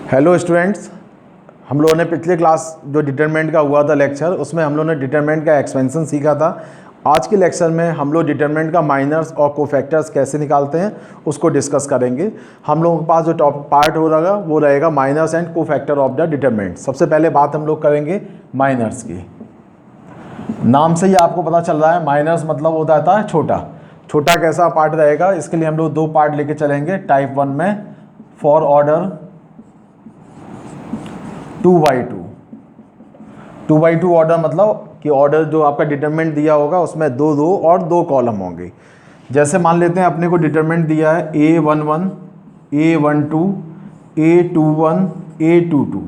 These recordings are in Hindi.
हेलो स्टूडेंट्स, हम लोगों ने पिछले क्लास जो डिटरमिनेंट का हुआ था लेक्चर, उसमें हम लोगों ने डिटरमिनेंट का एक्सपेंशन सीखा था। आज के लेक्चर में हम लोग डिटरमिनेंट का माइनर्स और कोफैक्टर्स कैसे निकालते हैं उसको डिस्कस करेंगे। हम लोगों के पास जो टॉप पार्ट हो रहेगा वो रहेगा minors and cofactor of the determinant. सबसे पहले बात हम लोग करेंगे माइनर्स की। नाम से ही आपको पता चल रहा है माइनर्स मतलब होता है छोटा। छोटा कैसा पार्ट रहेगा, इसके लिए हम लोग दो पार्ट लेके चलेंगे। टाइप 1 में फॉर ऑर्डर 2/2 ऑर्डर मतलब कि ऑर्डर जो आपका डिटरमिनेंट दिया होगा उसमें दो और दो कॉलम होंगे। जैसे मान लेते हैं अपने को डिटरमिनेंट दिया है A11, A12, A21, A22।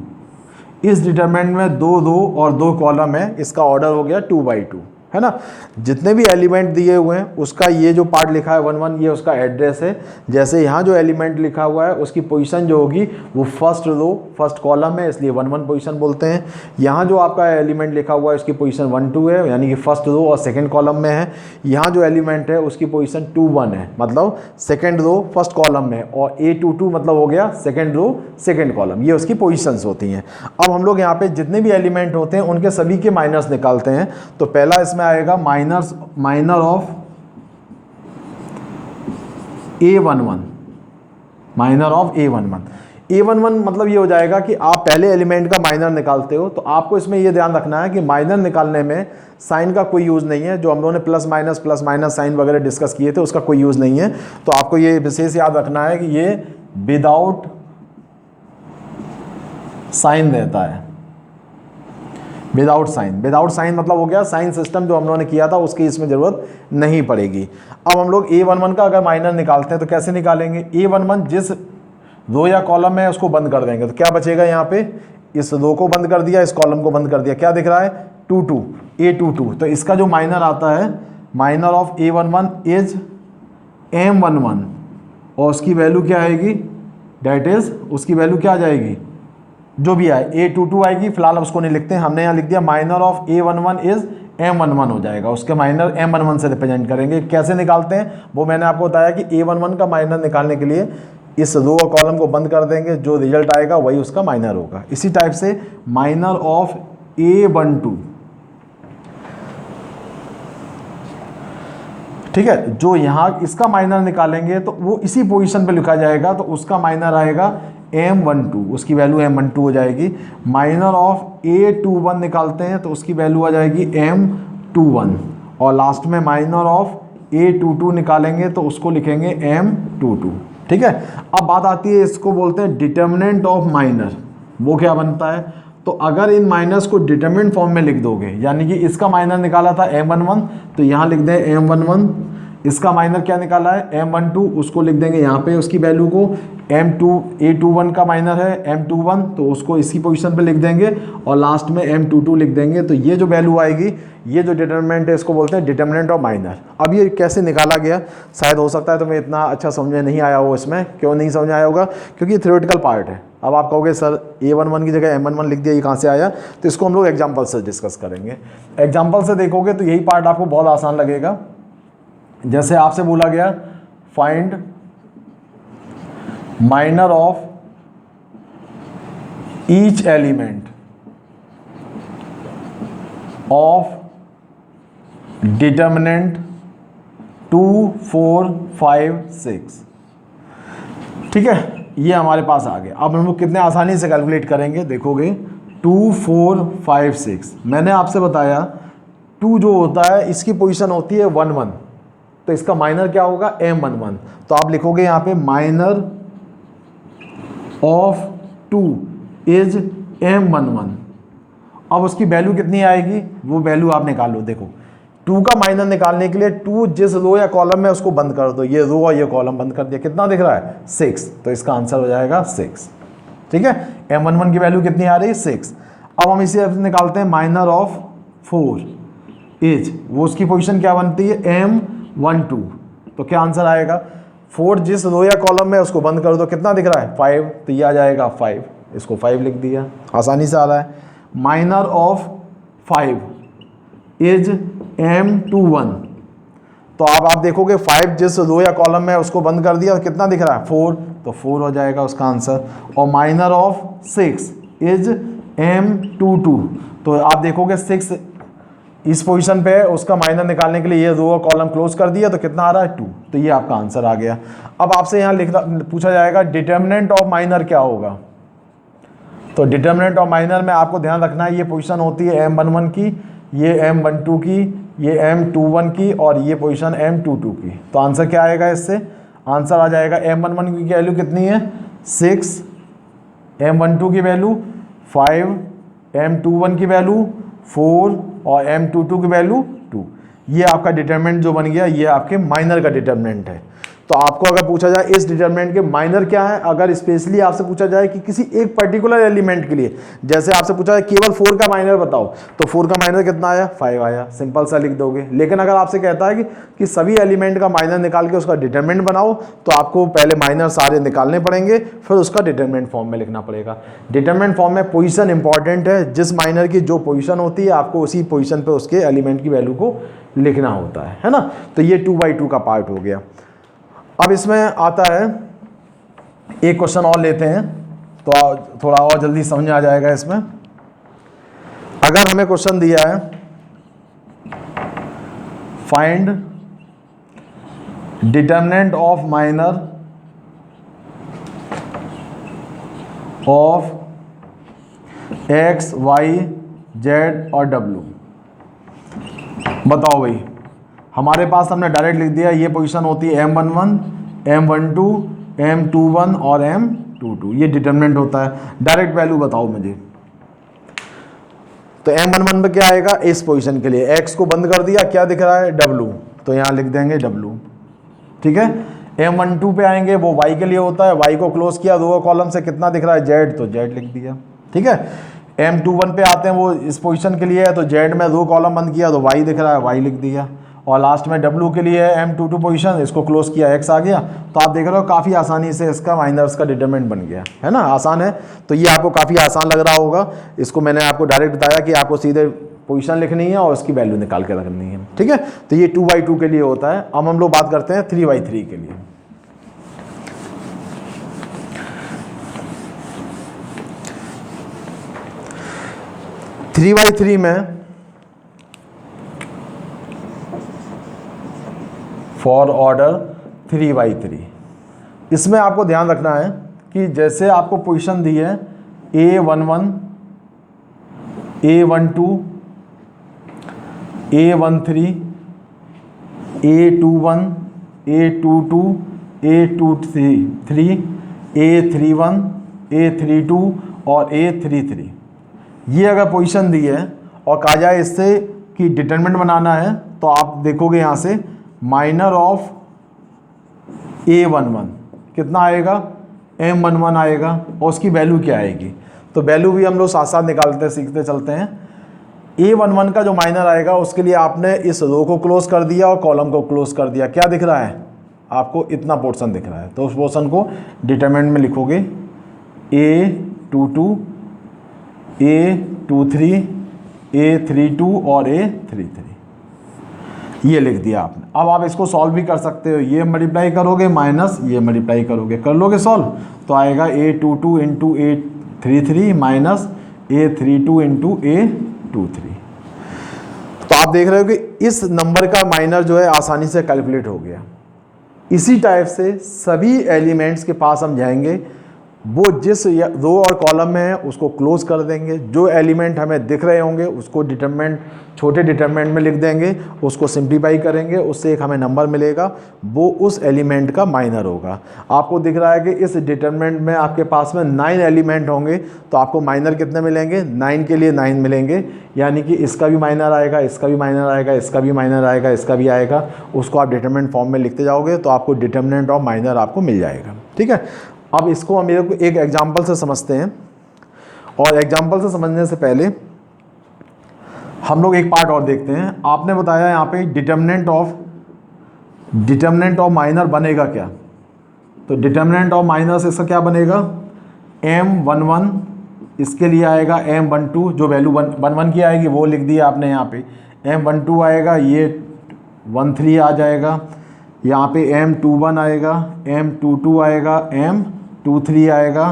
इस डिटरमिनेंट में दो और दो कॉलम है, इसका ऑर्डर हो गया 2/2, है ना। जितने भी एलिमेंट दिए हुए हैं उसका ये जो पार्ट लिखा है 11, ये उसका एड्रेस है। जैसे यहाँ जो एलिमेंट लिखा हुआ है उसकी पोजीशन जो होगी वो फर्स्ट रो फर्स्ट कॉलम है, इसलिए 11 पोजीशन बोलते हैं। यहाँ जो आपका एलिमेंट लिखा हुआ है उसकी पोजीशन 12 है, यानी कि फर्स्ट रो और सेकंड कॉलम में है। यहाँ जो एलिमेंट है उसकी पोजीशन 21 है, मतलब सेकंड रो फर्स्ट कॉलम में, और A22 मतलब हो गया सेकंड रो सेकंड कॉलम। ये उसकी पोजीशंस होती हैं। अब हम लोग यहाँ पे जितने भी एलिमेंट होते हैं उनके सभी के माइनर्स निकालते हैं। तो पहला इसमें आएगा minor of A11, minor of A11 मतलब ये हो जाएगा कि आप पहले एलिमेंट का माइनर निकालते हो। तो आपको इसमें ये ध्यान रखना है कि माइनर निकालने में साइन का कोई यूज़ नहीं है। जो हम लोगों ने प्लस माइनस साइन वगैरह डिस्कस किए थे उसका कोई यूज़ नहीं है। तो आपको ये विशेष याद रखना है कि ये विदाउट साइन रहता है। विदाउट साइन मतलब हो गया साइन सिस्टम जो हम लोगों ने किया था उसकी इसमें ज़रूरत नहीं पड़ेगी। अब हम लोग A11 का अगर माइनर निकालते हैं तो कैसे निकालेंगे। A11 जिस रो या कॉलम में उसको बंद कर देंगे तो क्या बचेगा, यहाँ पे इस रो को बंद कर दिया, इस कॉलम को बंद कर दिया, क्या दिख रहा है 22, A22। तो इसका जो माइनर आता है, minor of A11 is M11, और उसकी वैल्यू क्या आएगी, डेट इज उसकी वैल्यू क्या आ जाएगी, जो भी आए A22 आएगी। फिलहाल उसको नहीं लिखते हैं, हमने यहाँ लिख दिया minor of A11 is M11 हो जाएगा। उसके माइनर M11 से रिप्रेजेंट करेंगे। कैसे निकालते हैं वो मैंने आपको बताया कि A11 का माइनर निकालने के लिए इस रो और कॉलम को बंद कर देंगे, जो रिजल्ट आएगा वही उसका माइनर होगा। इसी टाइप से माइनर ऑफ A12, ठीक है, जो यहाँ इसका माइनर निकालेंगे तो वो इसी पोजीशन पे लिखा जाएगा, तो उसका माइनर आएगा M12, उसकी वैल्यू M12 हो जाएगी। माइनर ऑफ A21 निकालते हैं तो उसकी वैल्यू आ जाएगी M21, और लास्ट में माइनर ऑफ A22 निकालेंगे तो उसको लिखेंगे M22, ठीक है। अब बात आती है, इसको बोलते हैं डिटर्मिनेंट ऑफ माइनर। वो क्या बनता है, तो अगर इन माइनर्स को डिटर्मिनेंट फॉर्म में लिख दोगे, यानी कि इसका माइनर निकाला था M11 तो यहाँ लिख दें M11, इसका माइनर क्या निकाला है M12, उसको लिख देंगे यहाँ पे उसकी वैल्यू को। A21 का माइनर है M21 तो उसको इसी पोजीशन पे लिख देंगे, और लास्ट में M22 लिख देंगे। तो ये जो वैल्यू आएगी, ये जो डिटरमिनेंट है इसको बोलते हैं डिटरमिनेंट ऑफ माइनर। अब ये कैसे निकाला गया, शायद हो सकता है तुम्हें इतना अच्छा समझ में नहीं आया हो। इसमें क्यों नहीं समझ आया होगा, क्योंकि थ्योरेटिकल पार्ट है। अब आप कहोगे सर A11 की जगह M11 लिख दिया, ये कहाँ से आया, तो इसको हम लोग एग्जाम्पल से डिस्कस करेंगे। एग्जाम्पल से देखोगे तो यही पार्ट आपको बहुत आसान लगेगा। जैसे आपसे बोला गया find minor of each element of determinant 2, 4, 5, 6, ठीक है, ये हमारे पास आ गया। अब हम लोग कितने आसानी से कैलकुलेट करेंगे, देखोगे 2, 4, 5, 6। मैंने आपसे बताया 2 जो होता है इसकी पोजीशन होती है 11, तो इसका माइनर क्या होगा M11। तो आप लिखोगे यहाँ पे माइनर ऑफ 2 इज M11। अब उसकी वैल्यू कितनी आएगी, वो वैल्यू आप निकालो। देखो 2 का माइनर निकालने के लिए 2 जिस रो या कॉलम में उसको बंद कर दो, ये रो और ये कॉलम बंद कर दिया, कितना दिख रहा है 6, तो इसका आंसर हो जाएगा 6, ठीक है। M11 की वैल्यू कितनी आ रही है 6। अब हम इसे निकालते हैं माइनर ऑफ 4 इज, वो उसकी पोजीशन क्या बनती है M12, तो क्या आंसर आएगा 4 जिस रो या कॉलम में उसको बंद कर दो, कितना दिख रहा है 5, तो ये आ जाएगा 5, इसको 5 लिख दिया, आसानी से आ रहा है। माइनर ऑफ 5 इज M21, तो अब आप देखोगे 5 जिस रो या कॉलम में उसको बंद कर दिया, कितना दिख रहा है 4, तो 4 हो जाएगा उसका आंसर। और माइनर ऑफ 6 इज M22, तो आप देखोगे 6 इस पोजीशन पे है, उसका माइनर निकालने के लिए ये रो कॉलम क्लोज कर दिया तो कितना आ रहा है 2, तो ये आपका आंसर आ गया। अब आपसे यहाँ लिखना पूछा जाएगा डिटर्मिनेंट ऑफ माइनर क्या होगा। तो डिटर्मिनेंट ऑफ माइनर में आपको ध्यान रखना है ये पोजीशन होती है M11 की, ये M12 की, ये M21 की और ये पोजीशन M22 की। तो आंसर क्या आएगा इससे, आंसर आ जाएगा M11 की वैल्यू कितनी है 6, M12 की वैल्यू 5, M21 की वैल्यू 4 और M22 की वैल्यू 2। ये आपका डिटरमिनेंट जो बन गया ये आपके माइनर का डिटरमिनेंट है। तो आपको अगर पूछा जाए इस डिटरमिनेंट के माइनर क्या है, अगर स्पेशली आपसे पूछा जाए कि किसी एक पर्टिकुलर एलिमेंट के लिए, जैसे आपसे पूछा जाए केवल 4 का माइनर बताओ, तो 4 का माइनर कितना आया 5 आया, सिंपल सा लिख दोगे। लेकिन अगर आपसे कहता है कि सभी एलिमेंट का माइनर निकाल के उसका डिटरमिनेंट बनाओ, तो आपको पहले माइनर सारे निकालने पड़ेंगे, फिर उसका डिटरमिनेंट फॉर्म में लिखना पड़ेगा। डिटरमिनेंट फॉर्म में पोजीशन इंपॉर्टेंट है, जिस माइनर की जो पोजीशन होती है आपको उसी पोजीशन पे उसके एलिमेंट की वैल्यू को लिखना होता है ना। तो ये 2/2 का पार्ट हो गया। अब इसमें आता है एक क्वेश्चन और लेते हैं तो थोड़ा और जल्दी समझ आ जाएगा इसमें। अगर हमें क्वेश्चन दिया है find determinant of minor of x, y, z और w, बताओ भाई। हमारे पास हमने डायरेक्ट लिख दिया ये पोजीशन होती है M11, M12, M21 और M22, ये डिटरमिनेंट होता है। डायरेक्ट वैल्यू बताओ मुझे। तो M11 पे क्या आएगा इस पोजीशन के लिए, x को बंद कर दिया, क्या दिख रहा है W, तो यहाँ लिख देंगे W, ठीक है। M12 पे आएंगे वो y के लिए होता है, y को क्लोज किया दो कॉलम से, कितना दिख रहा है Z, तो Z लिख दिया, ठीक है। M21 पे आते हैं वो इस पोजीशन के लिए है, तो Z में दो कॉलम बंद किया तो y दिख रहा है, y लिख दिया। और लास्ट में W के लिए है M22 पोजीशन, इसको क्लोज किया x आ गया। तो आप देख रहे हो काफ़ी आसानी से इसका माइनर्स का डिटरमिनेंट बन गया है ना, आसान है। तो ये आपको काफ़ी आसान लग रहा होगा। इसको मैंने आपको डायरेक्ट बताया कि आपको सीधे पोजीशन लिखनी है और उसकी वैल्यू निकाल के रखनी है, ठीक है। तो ये 2/2 के लिए होता है। अब हम लोग बात करते हैं 3/3 के लिए। थ्री बाई थ्री में फॉर ऑर्डर 3/3, इसमें आपको ध्यान रखना है कि जैसे आपको पोजीशन दी है A11, A12, A13, A21, A22, A23, A31, A32 और A33, ये अगर पोजीशन दी है और कहा जाए इससे कि डिटरमिनेंट बनाना है, तो आप देखोगे यहाँ से माइनर ऑफ A11 कितना आएगा M11 आएगा, और उसकी वैल्यू क्या आएगी। तो वैल्यू भी हम लोग साथ साथ निकालते सीखते चलते हैं। A11 का जो माइनर आएगा उसके लिए आपने इस रो को क्लोज कर दिया और कॉलम को क्लोज कर दिया, क्या दिख रहा है आपको, इतना पोर्शन दिख रहा है। तो उस पोर्शन को डिटरमिनेंट में लिखोगे A22, A23, A32 और A33, ये लिख दिया आपने। अब आप इसको सॉल्व भी कर सकते हो, ये मल्टीप्लाई करोगे माइनस ये मल्टीप्लाई करोगे, कर लोगे सॉल्व, तो आएगा A22 into A33 minus A32 into A23। तो आप देख रहे हो कि इस नंबर का माइनर जो है आसानी से कैलकुलेट हो गया। इसी टाइप से सभी एलिमेंट्स के पास हम जाएंगे, वो जिस रो और कॉलम में है उसको क्लोज कर देंगे, जो एलिमेंट हमें दिख रहे होंगे उसको डिटरमिनेंट छोटे डिटरमिनेंट में लिख देंगे, उसको सिंप्लीफाई करेंगे, उससे एक हमें नंबर मिलेगा, वो उस एलिमेंट का माइनर होगा। आपको दिख रहा है कि इस डिटरमिनेंट में आपके पास में 9 एलिमेंट होंगे, तो आपको माइनर कितने मिलेंगे, 9 के लिए 9 मिलेंगे, यानी कि इसका भी माइनर आएगा, इसका भी माइनर आएगा, इसका भी माइनर आएगा, इसका भी आएगा। उसको आप डिटरमिनेंट फॉर्म में लिखते जाओगे तो आपको डिटरमिनेंट ऑफ माइनर आपको मिल जाएगा, ठीक है। अब इसको हम एक एग्जाम्पल से समझते हैं, और एग्जाम्पल से समझने से पहले हम लोग एक पार्ट और देखते हैं। आपने बताया यहाँ पे डिटरमिनेंट ऑफ माइनर बनेगा क्या, तो डिटरमिनेंट ऑफ माइनर से इसका क्या बनेगा, M11, इसके लिए आएगा M12, जो वैल्यू 11 की आएगी वो लिख दिया आपने यहाँ पे, M12 आएगा, ये 13 आ जाएगा, यहाँ पे M21 आएगा, M22 आएगा, M M23 आएगा,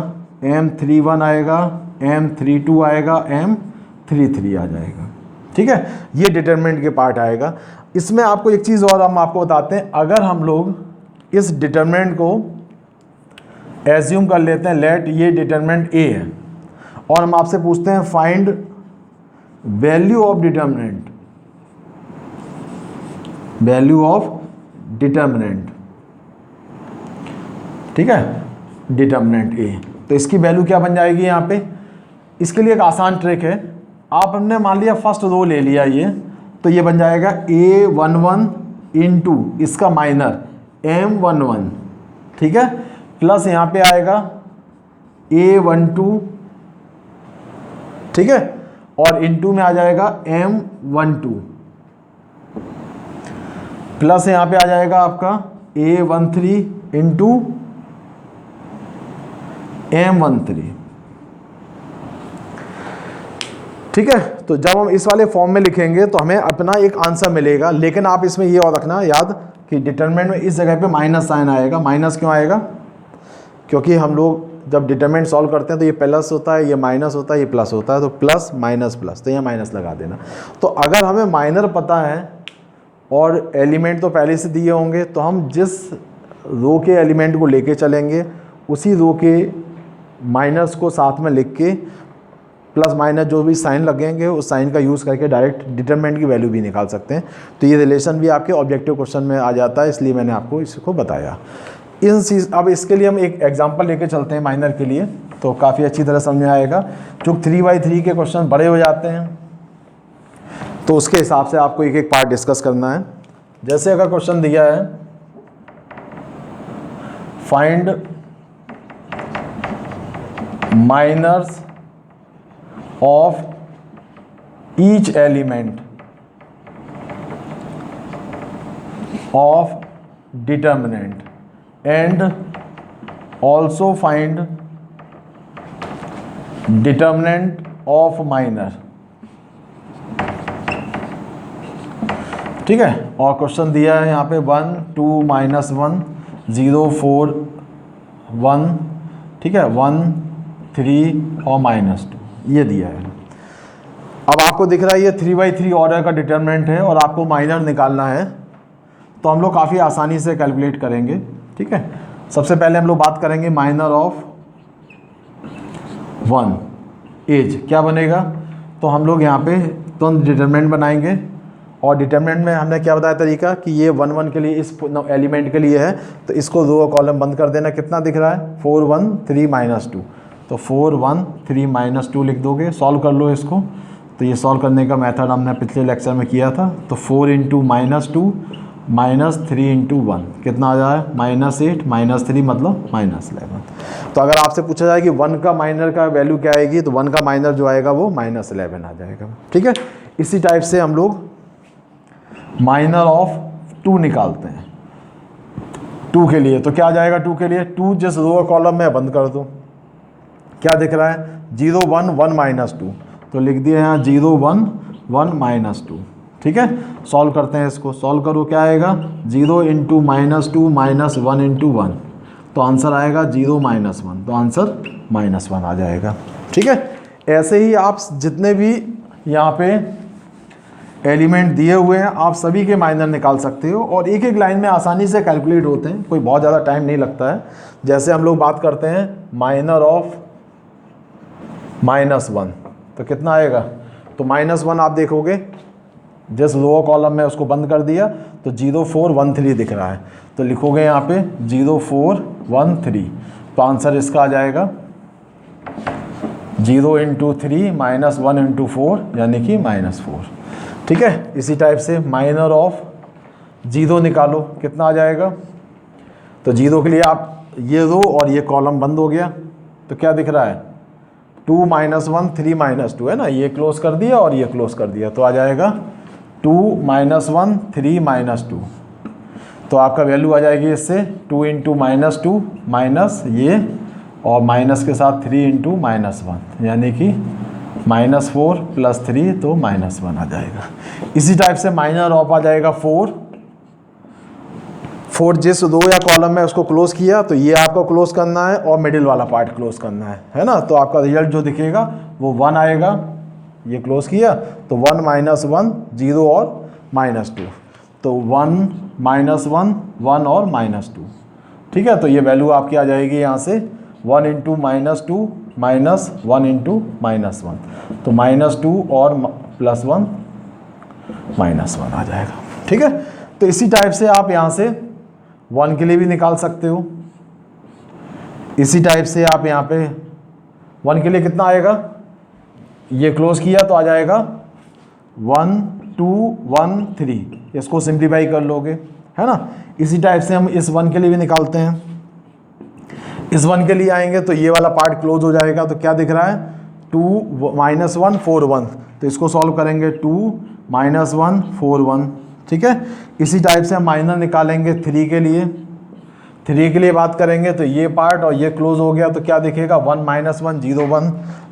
M31 आएगा, M32 आएगा, M33 आ जाएगा। ठीक है, ये डिटरमिनेंट के पार्ट आएगा। इसमें आपको एक चीज़ और हम आपको बताते हैं, अगर हम लोग इस डिटरमिनेंट को एज्यूम कर लेते हैं, लेट ये डिटरमिनेंट ए है, और हम आपसे पूछते हैं find value of determinant, value of determinant, ठीक है, डिटरमिनेंट ए, तो इसकी वैल्यू क्या बन जाएगी यहाँ पे। इसके लिए एक आसान ट्रिक है, आप हमने मान लिया फर्स्ट रो ले लिया ये, तो ये बन जाएगा A11 इंटू इसका माइनर M11, ठीक है, प्लस यहाँ पे आएगा A12, ठीक है, और इंटू में आ जाएगा M12, प्लस यहाँ पे आ जाएगा आपका A13 इंटू M13, ठीक है। तो जब हम इस वाले फॉर्म में लिखेंगे तो हमें अपना एक आंसर मिलेगा, लेकिन आप इसमें ये और रखना याद कि डिटरमिनेंट में इस जगह पे माइनस साइन आएगा। माइनस क्यों आएगा, क्योंकि हम लोग जब डिटरमिनेंट सॉल्व करते हैं तो ये प्लस होता है, ये माइनस होता है, ये प्लस होता है, तो प्लस माइनस प्लस, तो यहाँ माइनस लगा देना। तो अगर हमें माइनर पता है और एलिमेंट तो पहले से दिए होंगे, तो हम जिस रो के एलिमेंट को लेके चलेंगे उसी रो के माइनस को साथ में लिख के प्लस माइनस जो भी साइन लगेंगे उस साइन का यूज़ करके डायरेक्ट डिटरमिनेंट की वैल्यू भी निकाल सकते हैं। तो ये रिलेशन भी आपके ऑब्जेक्टिव क्वेश्चन में आ जाता है, इसलिए मैंने आपको इसको बताया। इन चीज़ अब इसके लिए हम एक एग्जांपल लेके चलते हैं माइनर के लिए, तो काफ़ी अच्छी तरह समझ में आएगा। जो 3x3 के क्वेश्चन बड़े हो जाते हैं तो उसके हिसाब से आपको एक एक पार्ट डिस्कस करना है। जैसे अगर क्वेश्चन दिया है find minors of each element of determinant and also find determinant of minor, ठीक है। और क्वेश्चन दिया है यहाँ पे 1 2 -1 0 4 1, ठीक है, 1 3 और -2 ये दिया है। अब आपको दिख रहा है ये 3x3 ऑर्डर का डिटरमिनेंट है और आपको माइनर निकालना है, तो हम लोग काफ़ी आसानी से कैलकुलेट करेंगे, ठीक है। सबसे पहले हम लोग बात करेंगे माइनर ऑफ 1 एज क्या बनेगा, तो हम लोग यहाँ पे तो डिटरमिनेंट बनाएंगे, और डिटरमिनेंट में हमने क्या बताया तरीका कि ये 1 1 के लिए इस एलिमेंट के लिए है, तो इसको रो कॉलम बंद कर देना। कितना दिख रहा है 4 1 3 -2, तो 4 1 3 -2 लिख दोगे। सॉल्व कर लो इसको, तो ये सॉल्व करने का मेथड हमने पिछले लेक्चर में किया था। तो 4 × -2 -3 × 1 कितना आ जाए -8 -3 मतलब -11। तो अगर आपसे पूछा जाए कि 1 का माइनर का वैल्यू क्या आएगी, तो 1 का माइनर जो आएगा वो -11 आ जाएगा, ठीक है। इसी टाइप से हम लोग माइनर ऑफ 2 निकालते हैं 2 के लिए। तो क्या आ जाएगा 2 के लिए, 2 जिस रो कॉलम में बंद कर दो, क्या दिख रहा है 0 1 1 -2, तो लिख दिया यहाँ 0 1 1 -2, ठीक है। सॉल्व करते हैं इसको, सॉल्व करो क्या आएगा 0 × -2 -1 × 1, तो आंसर आएगा 0 -1, तो आंसर -1 आ जाएगा, ठीक है। ऐसे ही आप जितने भी यहाँ पे एलिमेंट दिए हुए हैं आप सभी के माइनर निकाल सकते हो, और एक एक लाइन में आसानी से कैलकुलेट होते हैं, कोई बहुत ज़्यादा टाइम नहीं लगता है। जैसे हम लोग बात करते हैं माइनर ऑफ -1, तो कितना आएगा, तो -1 आप देखोगे जिस लोअर कॉलम में उसको बंद कर दिया, तो 0 4 1 3 दिख रहा है, तो लिखोगे यहाँ पे 0 4 1 3, तो आंसर इसका आ जाएगा 0 × 3 -1 × 4 यानी कि -4, ठीक है। इसी टाइप से माइनर ऑफ 0 निकालो, कितना आ जाएगा, तो 0 के लिए आप ये रो और ये कॉलम बंद हो गया, तो क्या दिख रहा है 2 -1 3 -2 है ना, ये क्लोज कर दिया और ये क्लोज कर दिया, तो आ जाएगा 2 -1 3 -2, तो आपका वैल्यू आ जाएगी इससे 2 × -2 माइनस ये और माइनस के साथ 3 × -1 यानी कि -4 + 3 तो -1 आ जाएगा। इसी टाइप से माइनर ऑफ आ जाएगा 4 4 जिस रो या कॉलम में उसको क्लोज किया तो ये आपको क्लोज करना है और मिडिल वाला पार्ट क्लोज करना है ना। तो आपका रिजल्ट जो दिखेगा वो 1 आएगा, ये क्लोज किया तो 1 - 1 0 और -2, तो 1 - 1 1 और -2, ठीक है। तो ये वैल्यू आपकी आ जाएगी यहाँ से 1 × -2 -1 × -1, तो -2 और +1 -1 आ जाएगा, ठीक है। तो इसी टाइप से आप यहाँ से 1 के लिए भी निकाल सकते हो। इसी टाइप से आप यहाँ पे 1 के लिए कितना आएगा, ये क्लोज किया तो आ जाएगा 1 2 1 3, इसको सिंप्लीफाई कर लोगे, है ना। इसी टाइप से हम इस 1 के लिए भी निकालते हैं। इस 1 के लिए आएंगे तो ये वाला पार्ट क्लोज हो जाएगा, तो क्या दिख रहा है 2 - 1 4 1, तो इसको सॉल्व करेंगे 2 - 1 4 1, ठीक है। इसी टाइप से हम माइनर निकालेंगे 3 के लिए। 3 के लिए बात करेंगे तो ये पार्ट और ये क्लोज हो गया, तो क्या दिखेगा 1 - 1 0 1,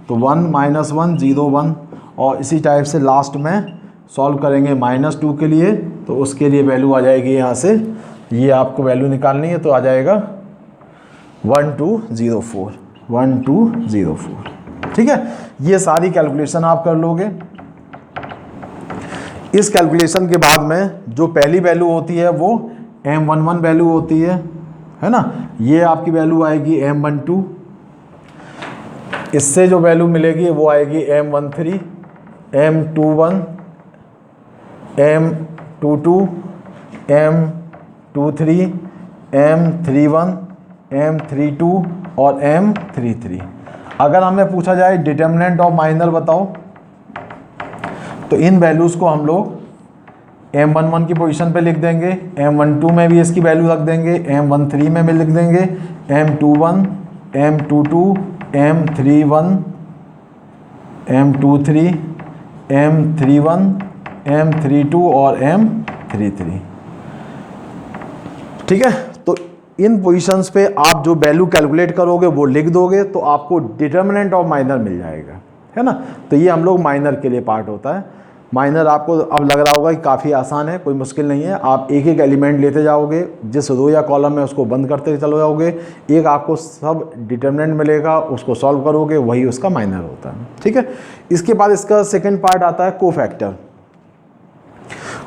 तो 1 - 1 0 1, और इसी टाइप से लास्ट में सॉल्व करेंगे -2 के लिए, तो उसके लिए वैल्यू आ जाएगी यहाँ से, ये आपको वैल्यू निकालनी है, तो आ जाएगा 1204, 1204, ठीक है। ये सारी कैलकुलेशन आप कर लोगे। इस कैलकुलेशन के बाद में जो पहली वैल्यू होती है वो M11 वैल्यू होती है ना। ये आपकी वैल्यू आएगी M12, इससे जो वैल्यू मिलेगी वो आएगी M13, M21, M22, M23, M31, M32 और M33। अगर हमें पूछा जाए डिटर्मिनेंट ऑफ माइनर बताओ, तो इन वैल्यूज़ को हम लोग M11 की पोजीशन पे लिख देंगे, M12 में भी इसकी वैल्यू रख देंगे, M13 में भी लिख देंगे, M21, M22, M31, M23, M31, M32 और M33, ठीक है। तो इन पोजीशंस पे आप जो वैल्यू कैलकुलेट करोगे वो लिख दोगे, तो आपको डिटर्मिनेंट ऑफ माइनर मिल जाएगा, है ना। तो ये हम लोग माइनर के लिए पार्ट होता है। माइनर आपको अब लग रहा होगा कि काफ़ी आसान है, कोई मुश्किल नहीं है। आप एक एक एलिमेंट लेते जाओगे, जिस रो या कॉलम में उसको बंद करते चले जाओगे, एक आपको सब डिटर्मिनेंट मिलेगा, उसको सॉल्व करोगे, वही उसका माइनर होता है, ठीक है। इसके बाद इसका सेकंड पार्ट आता है कोफैक्टर।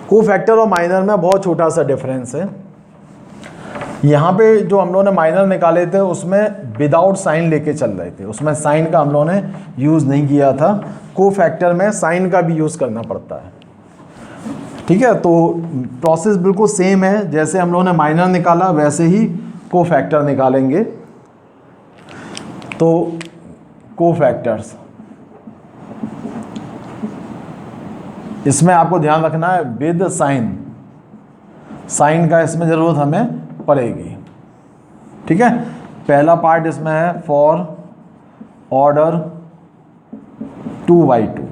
कोफैक्टर और माइनर में बहुत छोटा सा डिफरेंस है। यहाँ पे जो हम लोगों ने माइनर निकाले थे उसमें विदाउट साइन लेके चल रहे थे, उसमें साइन का हम लोगों ने यूज़ नहीं किया था। कोफैक्टर में साइन का भी यूज़ करना पड़ता है, ठीक है। तो प्रोसेस बिल्कुल सेम है, जैसे हम लोगों ने माइनर निकाला वैसे ही कोफैक्टर निकालेंगे। तो कोफैक्टर्स, इसमें आपको ध्यान रखना है विद साइन, साइन का इसमें ज़रूरत हमें पड़ेगी, ठीक है। पहला पार्ट इसमें है फॉर ऑर्डर 2/2।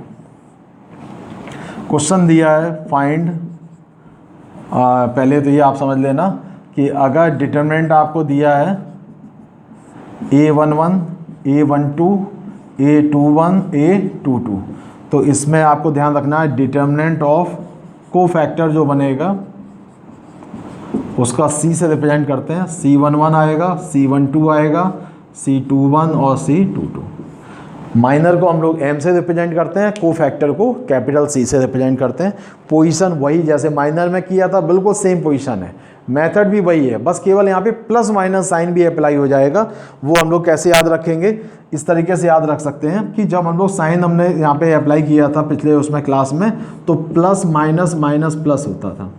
क्वेश्चन दिया है फाइंड, पहले तो ये आप समझ लेना कि अगर डिटरमिनेंट आपको दिया है A11, A12, A21, A22, तो इसमें आपको ध्यान रखना है डिटरमिनेंट ऑफ कोफैक्टर जो बनेगा उसका C से रिप्रेजेंट करते हैं। C11 आएगा, C12 आएगा, C21 और C22। माइनर को हम लोग M से रिप्रेजेंट करते हैं, कोफैक्टर को कैपिटल C से रिप्रेजेंट करते हैं। पोजीशन वही जैसे माइनर में किया था, बिल्कुल सेम पोजीशन है, मेथड भी वही है, बस केवल यहाँ पे प्लस माइनस साइन भी अप्लाई हो जाएगा। वो हम लोग कैसे याद रखेंगे, इस तरीके से याद रख सकते हैं कि जब हम लोग साइन हमने यहाँ पे अप्लाई किया था पिछले उसमें क्लास में, तो प्लस माइनस माइनस प्लस होता था,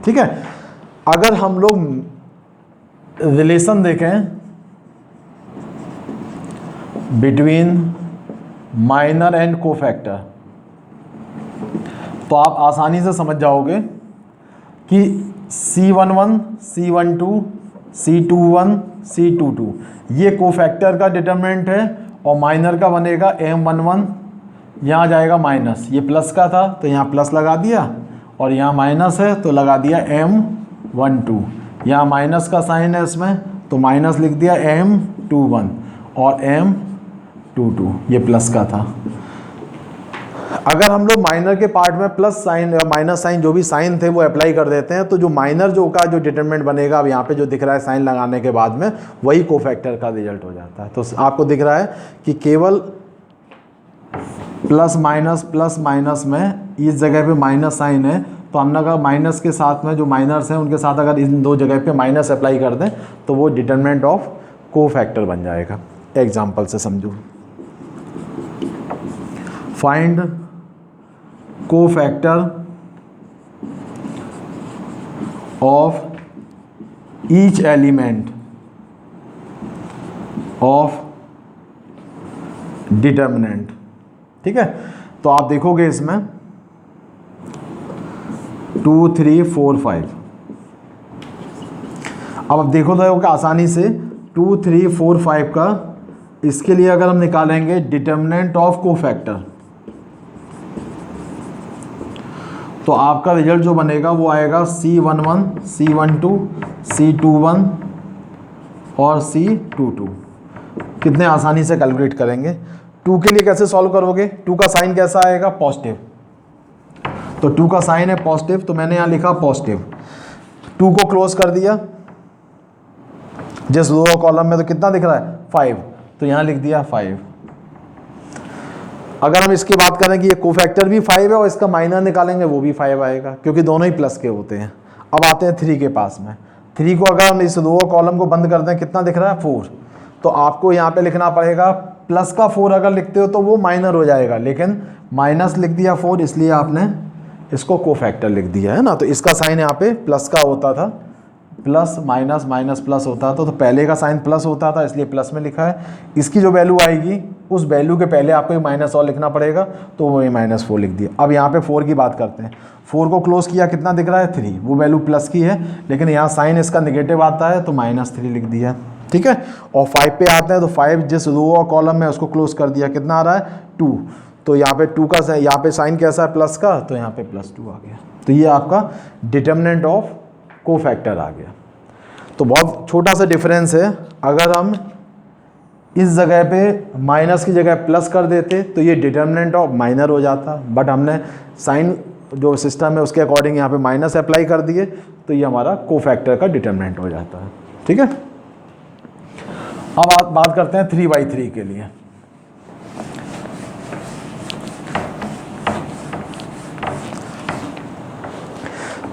ठीक है। अगर हम लोग रिलेशन देखें बिटवीन माइनर एंड कोफैक्टर, तो आप आसानी से समझ जाओगे कि C11, C12, C21, C22 ये कोफैक्टर का डिटरमिनेंट है, और माइनर का बनेगा M11, यहाँ जाएगा माइनस, ये प्लस का था तो यहाँ प्लस लगा दिया, और यहाँ माइनस है तो लगा दिया M12, यहाँ माइनस का साइन है इसमें तो माइनस लिख दिया M21, और M22 ये प्लस का था। अगर हम लोग माइनर के पार्ट में प्लस साइन या माइनस साइन जो भी साइन थे वो अप्लाई कर देते हैं तो जो माइनर जो का जो डिटरमिनेंट बनेगा, अब यहाँ पे जो दिख रहा है साइन लगाने के बाद में, वही कोफैक्टर का रिजल्ट हो जाता है। तो आपको दिख रहा है कि केवल प्लस माइनस में इस जगह पे माइनस साइन है, तो हमने अगर माइनस के साथ में जो माइनर्स हैं उनके साथ अगर इन दो जगह पे माइनस अप्लाई कर दें तो वो डिटरमिनेंट ऑफ कोफैक्टर बन जाएगा। एग्जाम्पल से समझो, find cofactor of each element of determinant. ठीक है, तो आप देखोगे इसमें 2 3 4 5। अब आप देखो तो आसानी से 2 3 4 5 का इसके लिए अगर हम निकालेंगे डिटरमिनेंट ऑफ कोफैक्टर तो आपका रिजल्ट जो बनेगा वो आएगा C11 C12 C21 और C22। कितने आसानी से कैलकुलेट करेंगे। 2 के लिए कैसे सॉल्व करोगे, 2 का साइन कैसा आएगा, पॉजिटिव। तो 2 का साइन है पॉजिटिव, तो मैंने यहाँ लिखा पॉजिटिव। 2 को क्लोज कर दिया, जिस लोअर कॉलम में तो कितना दिख रहा है 5, तो यहाँ लिख दिया 5। अगर हम इसकी बात करें कि ये कोफैक्टर भी 5 है और इसका माइनर निकालेंगे वो भी 5 आएगा, क्योंकि दोनों ही प्लस के होते हैं। अब आते हैं 3 के पास में। 3 को अगर हम इस लोअर कॉलम को बंद कर दें, कितना दिख रहा है 4, तो आपको यहाँ पे लिखना पड़ेगा प्लस का 4 अगर लिखते हो तो वो माइनर हो जाएगा, लेकिन माइनस लिख दिया 4, इसलिए आपने इसको कोफैक्टर लिख दिया है ना। तो इसका साइन यहाँ पे प्लस का होता था, प्लस माइनस माइनस प्लस होता था, तो पहले का साइन प्लस होता था इसलिए प्लस में लिखा है। इसकी जो वैल्यू आएगी उस वैल्यू के पहले आपको माइनस और लिखना पड़ेगा, तो वो -4 लिख दिया। अब यहाँ पे 4 की बात करते हैं। 4 को क्लोज किया, कितना दिख रहा है 3, वो वैल्यू प्लस की है, लेकिन यहाँ साइन इसका नेगेटिव आता है तो -3 लिख दिया। ठीक है, और 5 पे आते हैं तो 5 जिस रो और कॉलम में उसको क्लोज कर दिया, कितना आ रहा है 2, तो यहाँ पे 2 का यहाँ पे साइन कैसा है प्लस का, तो यहाँ पे +2 आ गया। तो ये आपका डिटरमिनेंट ऑफ कोफैक्टर आ गया। तो बहुत छोटा सा डिफरेंस है, अगर हम इस जगह पे माइनस की जगह प्लस कर देते तो ये डिटरमिनेंट ऑफ माइनर हो जाता, बट हमने साइन जो सिस्टम है उसके अकॉर्डिंग यहाँ पे माइनस अप्लाई कर दिए तो ये हमारा कोफैक्टर का डिटरमिनेंट हो जाता है। ठीक है, अब आप बात करते हैं 3/3 के लिए।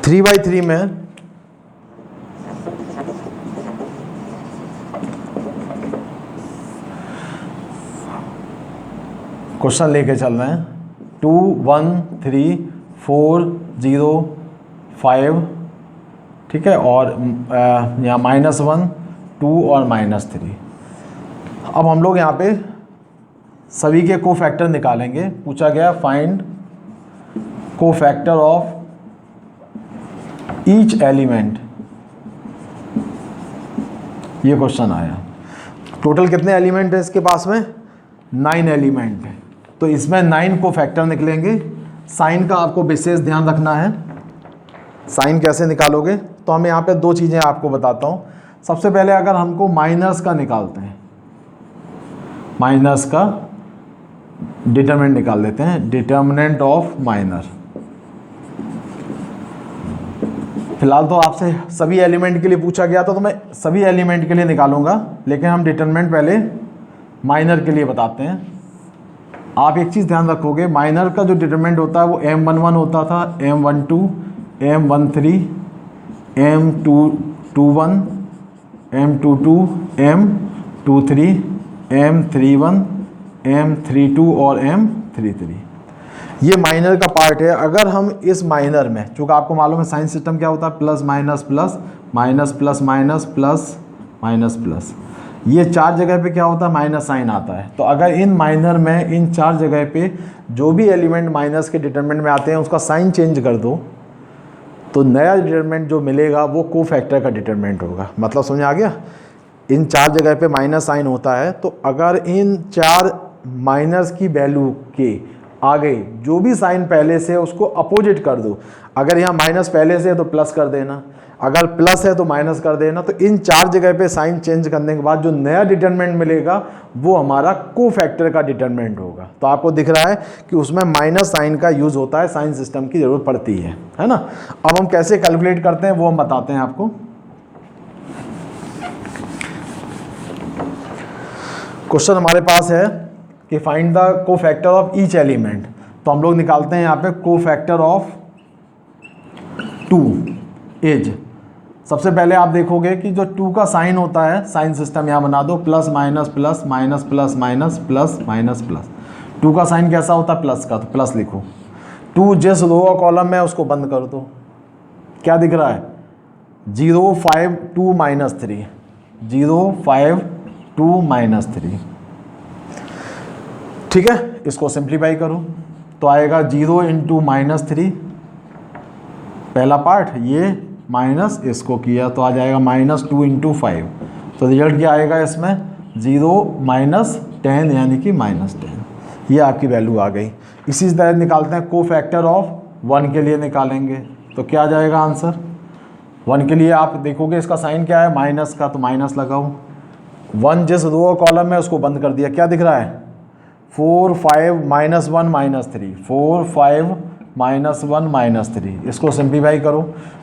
थ्री बाई थ्री में क्वेश्चन लेके चल रहे हैं 2 1 3 4 0 5, ठीक है, और यहाँ -1 2 और -3। अब हम लोग यहाँ पे सभी के कोफैक्टर निकालेंगे। पूछा गया find cofactor of each element, ये क्वेश्चन आया। टोटल कितने एलिमेंट है इसके पास में, 9 एलिमेंट है, तो इसमें 9 कोफैक्टर निकलेंगे। साइन का आपको विशेष ध्यान रखना है। साइन कैसे निकालोगे, तो हम यहाँ पे 2 चीज़ें आपको बताता हूँ। सबसे पहले अगर हमको माइनस का निकालते हैं, माइनस का डिटरमिनेंट निकाल लेते हैं, डिटरमिनेंट ऑफ माइनर। फिलहाल तो आपसे सभी एलिमेंट के लिए पूछा गया था तो मैं सभी एलिमेंट के लिए निकालूंगा, लेकिन हम डिटरमिनेंट पहले माइनर के लिए बताते हैं। आप एक चीज़ ध्यान रखोगे, माइनर का जो डिटरमिनेंट होता है वो M11 होता था, M12 M13 M21 M22 M23 M31 M32 और M33, ये माइनर का पार्ट है। अगर हम इस माइनर में, चूँकि आपको मालूम है साइन सिस्टम क्या होता है, plus minus plus minus plus minus plus minus plus, ये 4 जगह पे क्या होता है माइनस साइन आता है। तो अगर इन माइनर में इन 4 जगह पे जो भी एलिमेंट माइनस के डिटरमिनेंट में आते हैं उसका साइन चेंज कर दो, तो नया डिटरमिनेंट जो मिलेगा वो कोफैक्टर का डिटरमिनेंट होगा। मतलब समझ आ गया, इन 4 जगह पे माइनस साइन होता है, तो अगर इन 4 माइनस की वैल्यू के आ गई, जो भी साइन पहले से है उसको अपोजिट कर दो। अगर यहाँ माइनस पहले से है तो प्लस कर देना, अगर प्लस है तो माइनस कर देना। तो इन 4 जगह पे साइन चेंज करने के बाद जो नया डिटरमिनेंट मिलेगा वो हमारा कोफैक्टर का डिटरमिनेंट होगा। तो आपको दिख रहा है कि उसमें माइनस साइन का यूज होता है, साइन सिस्टम की जरूरत पड़ती है ना। अब हम कैसे कैलकुलेट करते हैं वो हम बताते हैं आपको। क्वेश्चन हमारे पास है कि find the cofactor of each element. तो हम लोग निकालते हैं यहाँ पे कोफैक्टर ऑफ 2 इज। सबसे पहले आप देखोगे कि जो 2 का साइन होता है, साइन सिस्टम यहाँ बना दो, plus minus plus minus plus minus plus minus plus. 2 का साइन कैसा होता है? प्लस का, तो प्लस लिखो। 2 जिस रो और कॉलम में उसको बंद कर दो। क्या दिख रहा है? 0 5 2 माइनस 3, 0 5 2 माइनस 3। ठीक है, इसको सिंप्लीफाई करो तो आएगा 0 इंटू माइनस 3, पहला पार्ट ये माइनस इसको किया तो आ जाएगा माइनस 2 इंटू 5। तो रिजल्ट क्या आएगा इसमें? 0 माइनस 10 यानी कि माइनस 10। ये आपकी वैल्यू आ गई। इसी तरह निकालते हैं कोफैक्टर ऑफ 1 के लिए निकालेंगे तो क्या आ जाएगा आंसर? 1 के लिए आप देखोगे इसका साइन क्या है? माइनस का, तो माइनस लगाओ। 1 जिस रो और कॉलम में उसको बंद कर दिया, क्या दिख रहा है? 4 5 माइनस 1 माइनस 3, 4 5 माइनस 1 माइनस 3। इसको सिंप्लीफाई करो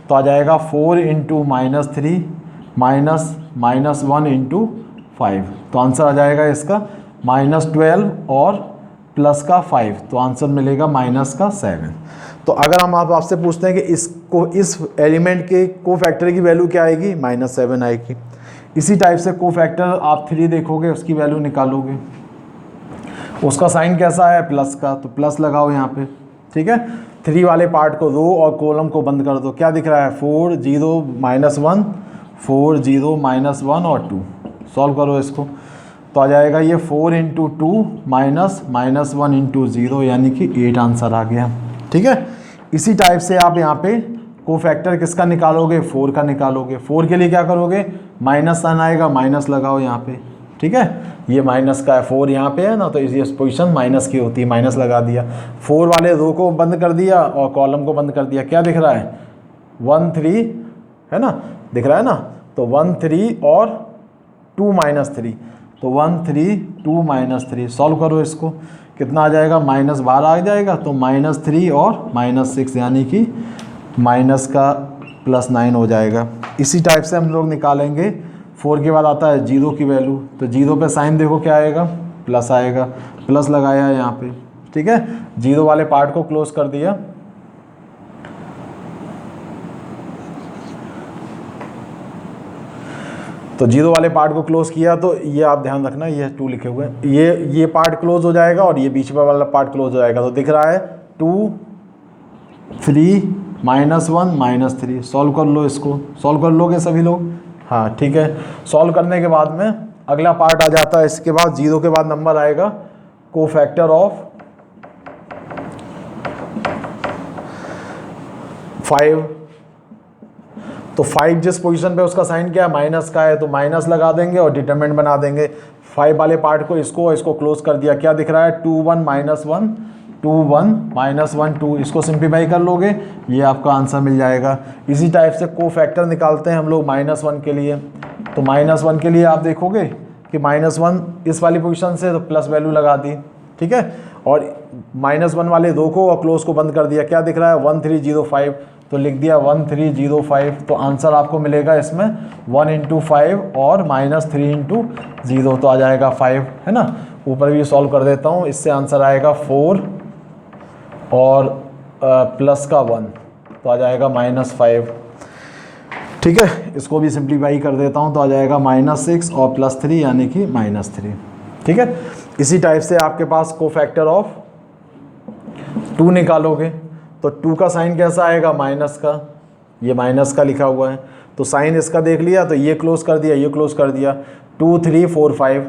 तो आ जाएगा 4 into minus 3 minus minus 1 into 5। तो आंसर आ जाएगा इसका माइनस 12 और प्लस का 5, तो आंसर मिलेगा माइनस का 7। तो अगर हम आपसे पूछते हैं कि इस एलिमेंट के कोफैक्टर की वैल्यू क्या आएगी? माइनस 7 आएगी। इसी टाइप से कोफैक्टर आप 3 देखोगे, उसकी वैल्यू निकालोगे, उसका साइन कैसा है? प्लस का, तो प्लस लगाओ यहाँ पे। ठीक है, 3 वाले पार्ट को, रो और कॉलम को बंद कर दो। क्या दिख रहा है? 4 0 माइनस 1, 4 0 माइनस 1 और 2। सॉल्व करो इसको तो आ जाएगा ये 4 इंटू 2 माइनस माइनस 1 इंटू 0 यानी कि 8 आंसर आ गया। ठीक है, इसी टाइप से आप यहाँ पे कोफैक्टर किसका निकालोगे? 4 का निकालोगे। 4 के लिए क्या करोगे? माइनस साइन आएगा, माइनस लगाओ यहाँ पे। ठीक है, ये माइनस का है, 4 यहाँ पे है ना, तो इसी पोजीशन माइनस की होती है, माइनस लगा दिया। 4 वाले रो को बंद कर दिया और कॉलम को बंद कर दिया। क्या दिख रहा है? 1 3 है ना, दिख रहा है ना। तो 1 3 और 2 माइनस 3, तो 1 3 2 माइनस 3। सॉल्व करो इसको, कितना आ जाएगा? माइनस 12 आ जाएगा, तो माइनस 3 और माइनस 6 यानी कि माइनस का प्लस 9 हो जाएगा। इसी टाइप से हम लोग निकालेंगे 4 के बाद आता है 0 की वैल्यू। तो 0 पे साइन देखो क्या आएगा? प्लस आएगा, प्लस लगाया है यहाँ पे। ठीक है, 0 वाले पार्ट को क्लोज कर दिया। तो 0 वाले पार्ट को क्लोज किया तो ये आप ध्यान रखना, ये 2 लिखे हुए हैं, ये पार्ट क्लोज हो जाएगा और ये बीच में वाला पार्ट क्लोज हो जाएगा। तो दिख रहा है 2 3 माइनस 1 माइनस 3। सॉल्व कर लो इसको, सॉल्व कर लोगे सभी लोग? हाँ ठीक है। सॉल्व करने के बाद में अगला पार्ट आ जाता है, इसके बाद 0 के बाद नंबर आएगा कोफैक्टर ऑफ 5। तो 5 जिस पोजीशन पे उसका साइन क्या है? माइनस का है, तो माइनस लगा देंगे और डिटरमिनेंट बना देंगे। 5 वाले पार्ट को इसको क्लोज कर दिया। क्या दिख रहा है? 2 1 माइनस 1 2 1 माइनस 1 2। इसको सिंप्लीफाई कर लोगे, ये आपका आंसर मिल जाएगा। इसी टाइप से कोफैक्टर निकालते हैं हम लोग -1 के लिए। तो -1 के लिए आप देखोगे कि -1 इस वाली पोजीशन से, तो प्लस वैल्यू लगा दी। ठीक है, और -1 वाले दो को और क्लोज को बंद कर दिया। क्या दिख रहा है? 1305, तो लिख दिया 1305। तो आंसर आपको मिलेगा इसमें 1 इंटू 5 और -3 इंटू 0, तो आ जाएगा 5, है ना। ऊपर भी सॉल्व कर देता हूँ, इससे आंसर आएगा 4 और प्लस का 1, तो आ जाएगा -5। ठीक है, इसको भी सिंप्लीफाई कर देता हूँ तो आ जाएगा -6 और +3 यानी कि -3। ठीक है, इसी टाइप से आपके पास कोफैक्टर ऑफ 2 निकालोगे तो 2 का साइन कैसा आएगा? माइनस का, ये माइनस का लिखा हुआ है, तो साइन इसका देख लिया, तो ये क्लोज कर दिया, ये क्लोज कर दिया। 2 3 4 5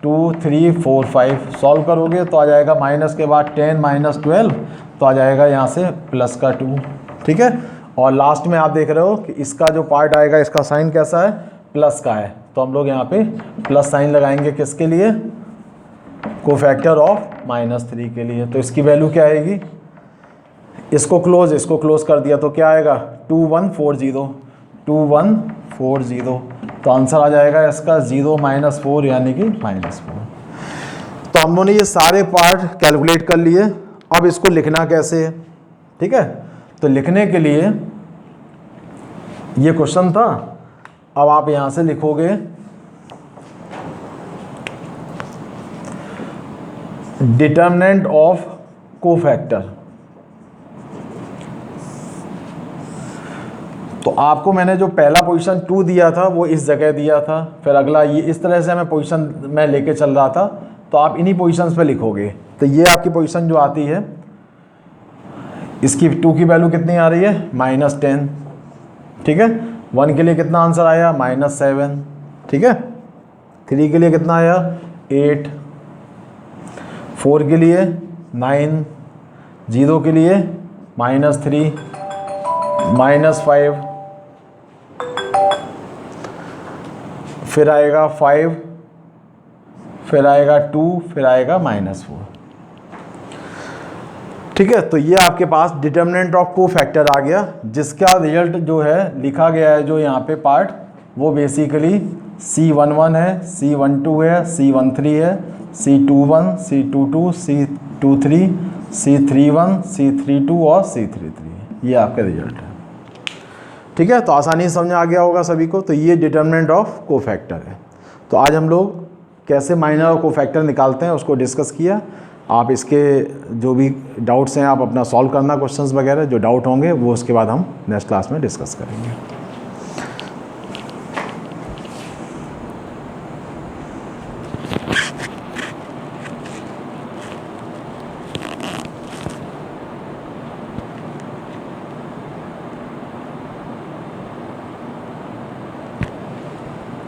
2 3 4 5 सॉल्व करोगे तो आ जाएगा माइनस के बाद 10 -12, तो आ जाएगा यहाँ से प्लस का 2। ठीक है, और लास्ट में आप देख रहे हो कि इसका जो पार्ट आएगा, इसका साइन कैसा है? प्लस का है, तो हम लोग यहाँ पे प्लस साइन लगाएंगे किसके लिए? कोफैक्टर ऑफ -3 के लिए। तो इसकी वैल्यू क्या आएगी, इसको क्लोज कर दिया तो क्या आएगा 2140, 2140। तो आंसर आ जाएगा इसका 0 - 4 यानी कि -4। तो हम लोगों ने ये सारे पार्ट कैलकुलेट कर लिए। अब इसको लिखना कैसे है, ठीक है। तो लिखने के लिए ये क्वेश्चन था, अब आप यहां से लिखोगे डिटर्मिनेंट ऑफ कोफैक्टर। तो आपको मैंने जो पहला पोजीशन 2 दिया था वो इस जगह दिया था, फिर अगला ये, इस तरह से मैं पोजीशन में लेके चल रहा था। तो आप इन्हीं पोजीशंस पे लिखोगे। तो ये आपकी पोजीशन जो आती है, इसकी 2 की वैल्यू कितनी आ रही है -10, ठीक है। 1 के लिए कितना आंसर आया -7, ठीक है। 3 के लिए कितना आया 8, 4 के लिए 9, 0 के लिए -3, -5, फिर आएगा 5, फिर आएगा 2, फिर आएगा -4, ठीक है। तो ये आपके पास डिटर्मिनेंट ऑफ कोफैक्टर आ गया, जिसका रिजल्ट जो है लिखा गया है जो यहाँ पे पार्ट, वो बेसिकली C11 है, C12 है, C13 है, C21, C22, C23, C31, C32 और C33। ये आपका रिजल्ट है, ठीक है। तो आसानी से समझ आ गया होगा सभी को। तो ये डिटर्मिनेंट ऑफ कोफैक्टर है। तो आज हम लोग कैसे माइनर और कोफैक्टर निकालते हैं उसको डिस्कस किया। आप इसके जो भी डाउट्स हैं आप अपना सॉल्व करना, क्वेश्चंस वगैरह जो डाउट होंगे वो उसके बाद हम नेक्स्ट क्लास में डिस्कस करेंगे।